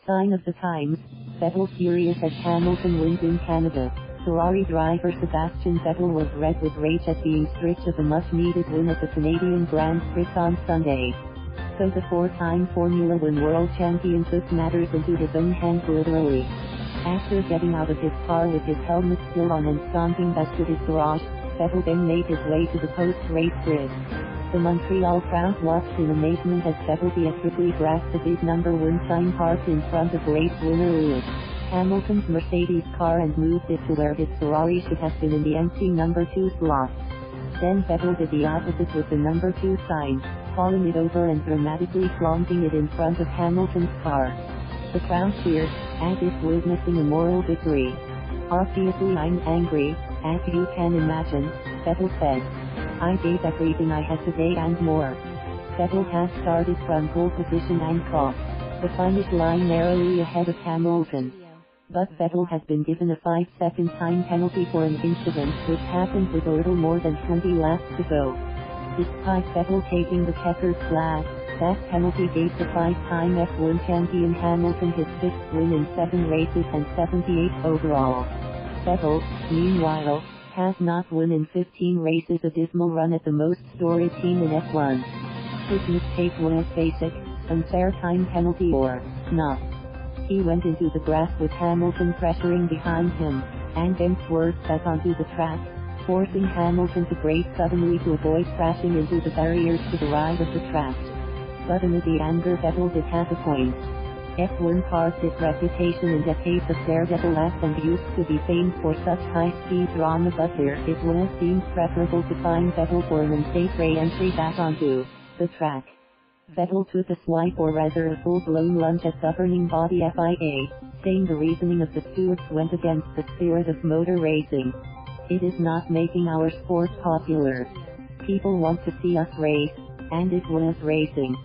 Sign of the times, Vettel furious as Hamilton wins in Canada. Ferrari driver Sebastian Vettel was red with rage at being stripped of a much-needed win at the Canadian Grand Prix on Sunday. So the four-time Formula One world champion took matters into his own hands literally. After getting out of his car with his helmet still on and stomping back to his garage, Vettel then made his way to the post-race grid. The Montreal crowd watched in amazement as Vettel theatrically grasped the big number 1 sign parked in front of race winner Lewis Hamilton's Mercedes car and moved it to where his Ferrari should have been in the empty number 2 slot. Then Vettel did the opposite with the number 2 sign, falling it over and dramatically flaunting it in front of Hamilton's car. The crowd cheered, as if witnessing a moral victory. "Obviously I'm angry, as you can imagine," Vettel said. "I gave everything I had today and more." Vettel has started from pole position and crossed the finish line narrowly ahead of Hamilton. But Vettel has been given a 5-second time penalty for an incident which happened with a little more than 20 laps to go. Despite Vettel taking the checkered flag, that penalty gave the 5-time F1 champion Hamilton his 5th win in 7 races and 78 overall. Vettel, meanwhile, has not won in 15 races, a dismal run at the most storied team in F1. His mistake was basic, unfair time penalty or not. He went into the grass with Hamilton pressuring behind him, and then swerved back onto the track, forcing Hamilton to brake suddenly to avoid crashing into the barriers to the right of the track. But amid the anger, Vettel did have a point. F1 carved its reputation in decades of daredevil laps and used to be famed for such high-speed drama, but here it was deemed preferable to fine Vettel for an unsafe re-entry back onto the track. Vettel took a swipe, or rather a full-blown lunge, at governing body FIA, saying the reasoning of the stewards went against the spirit of motor racing. "It is not making our sport popular. People want to see us race, and it was racing.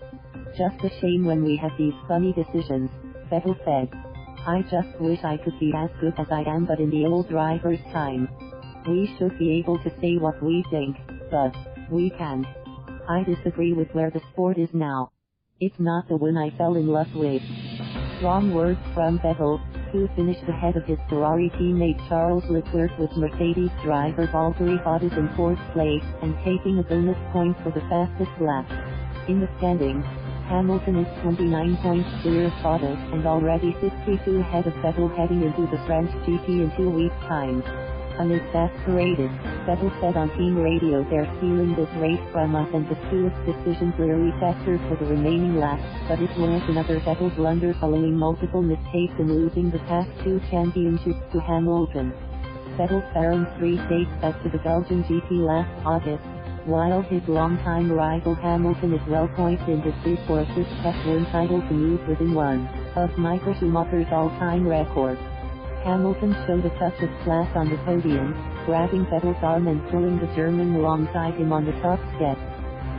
Just a shame when we have these funny decisions," Vettel said. "I just wish I could be as good as I am, but in the old driver's time. We should be able to say what we think, but we can't. I disagree with where the sport is now. It's not the one I fell in love with." Strong words from Vettel, who finished ahead of his Ferrari teammate Charles Leclerc, with Mercedes driver Valtteri Bottas in 4th place, and taking a bonus point for the fastest lap. In the standings, Hamilton is 29 points clear of Bottas and already 62 ahead of Vettel heading into the French GP in 2 weeks' time. Exasperated, Vettel said on team radio, "They're stealing this race from us, and the stewards' decision clearly festered for the remaining laps," but it was another Vettel blunder following multiple mistakes in losing the past 2 championships to Hamilton. Vettel's barren streak dates back to the Belgian GP last August, while his longtime rival Hamilton is well poised in his bid for a 5th F1 title to move within one of Michael Schumacher's all-time records. Hamilton showed a touch of class on the podium, grabbing Vettel's arm and pulling the German alongside him on the top step.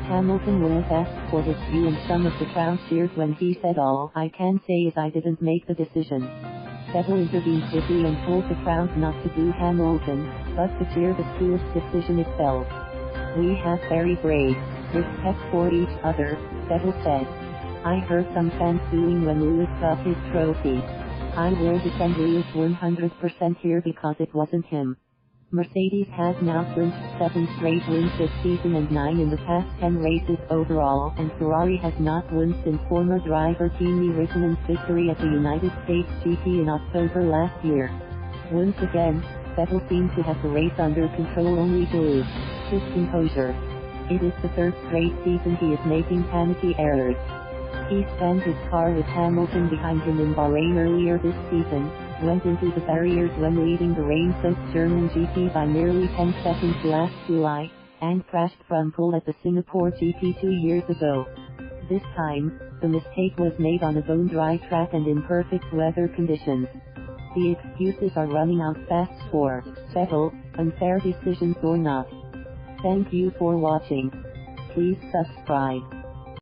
Hamilton was asked for his view, and some of the crowd cheered when he said, "All I can say is I didn't make the decision." Vettel intervened quickly and told the crowd not to boo Hamilton, but to cheer the steward's decision itself. "We have very brave respect for each other," Vettel said. "I heard some fans booing when Lewis got his trophy. I will defend Lewis 100% here because it wasn't him." Mercedes has now clinched 7 straight wins this season and 9 in the past 10 races overall, and Ferrari has not won since former driver Kimi Raikkonen's victory at the United States GP in October last year. Once again, Vettel seemed to have the race under control, only to lose his composure. It is the 3rd straight season he is making panicky errors. He spanned his car with Hamilton behind him in Bahrain earlier this season, went into the barriers when leading the rain-soaked German GP by nearly 10 seconds last July, and crashed from pole at the Singapore GP 2 years ago. This time, the mistake was made on a bone-dry track and in perfect weather conditions. The excuses are running out fast for Vettel, unfair decisions or not. Thank you for watching. Please subscribe.